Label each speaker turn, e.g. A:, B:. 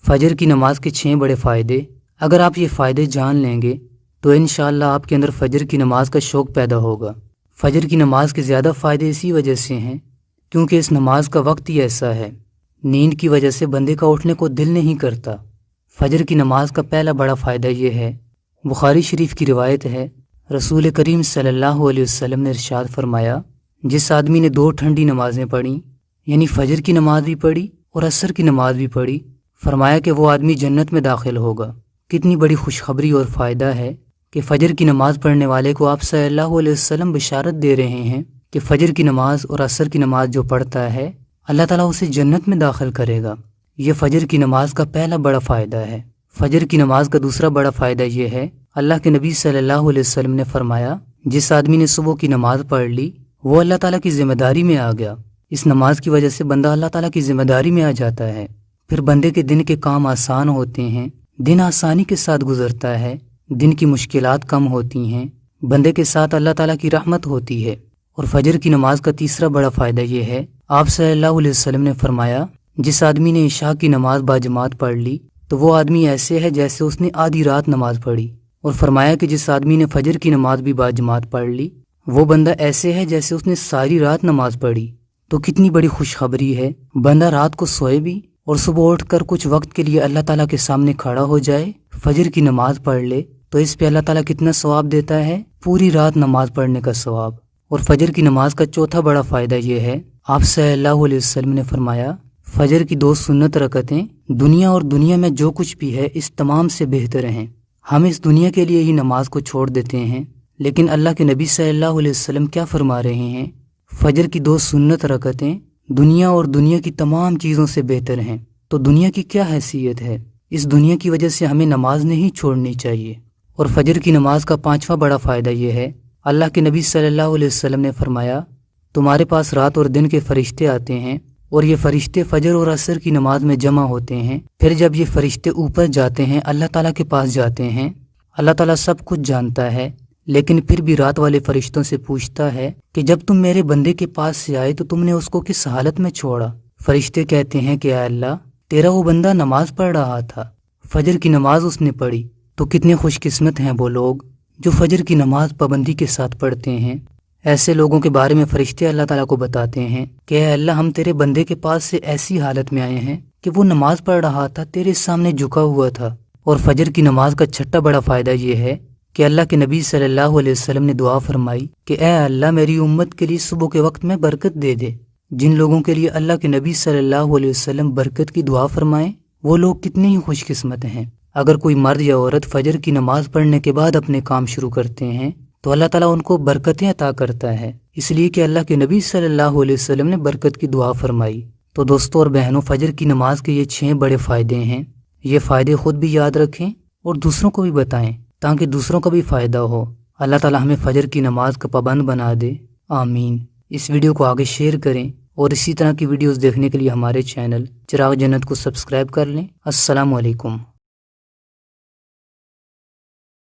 A: فجر کی نماز کے 6 بڑے فائدے۔ اگر آپ یہ فائدے جان لیں گے تو انشاءاللہ آپ کے اندر فجر کی نماز کا شوق پیدا ہوگا۔ فجر کی نماز کے زیادہ فائدے اسی وجہ سے ہیں کیونکہ اس نماز کا وقت ہی ایسا ہے، نیند کی وجہ سے بندے کا اٹھنے کو دل نہیں کرتا۔ فجر کی نماز کا پہلا بڑا فائدہ یہ ہے، بخاری شریف کی روایت ہے، رسول کریم صلی اللہ علیہ وسلم نے ارشاد فرمایا، جس آدمی نے 2 ٹھنڈی نمازیں پڑھیں، یعنی فجر کی نماز بھی پڑھی اور عصر کی نماز بھی پڑھی، فرمایا کہ وہ آدمی جنت میں داخل ہوگا۔ کتنی بڑی خوشخبری اور فائدہ ہے کہ فجر کی نماز پڑھنے والے کو آپ صلی اللہ علیہ وسلم بشارت دے رہے ہیں کہ فجر کی نماز اور عصر کی نماز جو پڑھتا ہے اللہ تعالیٰ اسے جنت میں داخل کرے گا۔ یہ فجر کی نماز کا پہلا بڑا فائدہ ہے۔ فجر کی نماز کا دوسرا بڑا فائدہ یہ ہے، اللہ کے نبی صلی اللہ علیہ وسلم نے فرمایا، جس آدمی نے صبح کی نماز پڑھ لی وہ اللہ تعالیٰ کی ذمہ داری میں آ گیا۔ اس نماز کی وجہ سے بندہ اللہ تعالیٰ کی ذمہ داری میں آ جاتا ہے، پھر بندے کے دن کے کام آسان ہوتے ہیں، دن آسانی کے ساتھ گزرتا ہے، دن کی مشکلات کم ہوتی ہیں، بندے کے ساتھ اللہ تعالیٰ کی رحمت ہوتی ہے۔ اور فجر کی نماز کا تیسرا بڑا فائدہ یہ ہے، آپ صلی اللہ علیہ وسلم نے فرمایا، جس آدمی نے عشاء کی نماز باجماعت پڑھ لی تو وہ آدمی ایسے ہے جیسے اس نے آدھی رات نماز پڑھی، اور فرمایا کہ جس آدمی نے فجر کی نماز بھی باجماعت پڑھ لی وہ بندہ ایسے ہے جیسے اس نے ساری رات نماز پڑھی۔ تو کتنی بڑی خوشخبری ہے، بندہ رات کو سوئے بھی اور صبح اٹھ کر کچھ وقت کے لیے اللہ تعالیٰ کے سامنے کھڑا ہو جائے، فجر کی نماز پڑھ لے تو اس پہ اللہ تعالیٰ کتنا ثواب دیتا ہے، پوری رات نماز پڑھنے کا ثواب۔ اور فجر کی نماز کا چوتھا بڑا فائدہ یہ ہے، آپ صلی اللہ علیہ وسلم نے فرمایا، فجر کی 2 سنت رکعتیں دنیا اور دنیا میں جو کچھ بھی ہے اس تمام سے بہتر ہیں۔ ہم اس دنیا کے لیے ہی نماز کو چھوڑ دیتے ہیں، لیکن اللہ کے نبی صلی اللہ علیہ وسلم کیا فرما رہے ہیں، فجر کی 2 سنت رکعتیں دنیا اور دنیا کی تمام چیزوں سے بہتر ہیں۔ تو دنیا کی کیا حیثیت ہے، اس دنیا کی وجہ سے ہمیں نماز نہیں چھوڑنی چاہیے۔ اور فجر کی نماز کا 5واں بڑا فائدہ یہ ہے، اللہ کے نبی صلی اللہ علیہ وسلم نے فرمایا، تمہارے پاس رات اور دن کے فرشتے آتے ہیں اور یہ فرشتے فجر اور عصر کی نماز میں جمع ہوتے ہیں، پھر جب یہ فرشتے اوپر جاتے ہیں اللہ تعالیٰ کے پاس جاتے ہیں، اللہ تعالیٰ سب کچھ جانتا ہے، لیکن پھر بھی رات والے فرشتوں سے پوچھتا ہے کہ جب تم میرے بندے کے پاس سے آئے تو تم نے اس کو کس حالت میں چھوڑا؟ فرشتے کہتے ہیں کہ اے اللہ، تیرا وہ بندہ نماز پڑھ رہا تھا، فجر کی نماز اس نے پڑھی۔ تو کتنے خوش قسمت ہیں وہ لوگ جو فجر کی نماز پابندی کے ساتھ پڑھتے ہیں۔ ایسے لوگوں کے بارے میں فرشتے اللہ تعالیٰ کو بتاتے ہیں کہ اے اللہ، ہم تیرے بندے کے پاس سے ایسی حالت میں آئے ہیں کہ وہ نماز پڑھ رہا تھا، تیرے سامنے جھکا ہوا تھا۔ اور فجر کی نماز کا 6واں بڑا فائدہ یہ ہے کہ اللہ کے نبی صلی اللہ علیہ وسلم نے دعا فرمائی کہ اے اللہ، میری امت کے لیے صبح کے وقت میں برکت دے دے۔ جن لوگوں کے لیے اللہ کے نبی صلی اللہ علیہ وسلم برکت کی دعا فرمائیں وہ لوگ کتنے ہی خوش قسمت ہیں۔ اگر کوئی مرد یا عورت فجر کی نماز پڑھنے کے بعد اپنے کام شروع کرتے ہیں تو اللہ تعالیٰ ان کو برکتیں عطا کرتا ہے، اس لیے کہ اللہ کے نبی صلی اللہ علیہ وسلم نے برکت کی دعا فرمائی۔ تو دوستوں اور بہنوں، فجر کی نماز کے یہ 6 بڑے فائدے ہیں، یہ فائدے خود بھی یاد رکھیں اور دوسروں کو بھی بتائیں تاکہ دوسروں کا بھی فائدہ ہو۔ اللہ تعالیٰ ہمیں فجر کی نماز کا پابند بنا دے، آمین۔ اس ویڈیو کو آگے شیئر کریں اور اسی طرح کی ویڈیوز دیکھنے کے لیے ہمارے چینل چراغ جنت کو سبسکرائب کر لیں۔ السلام علیکم۔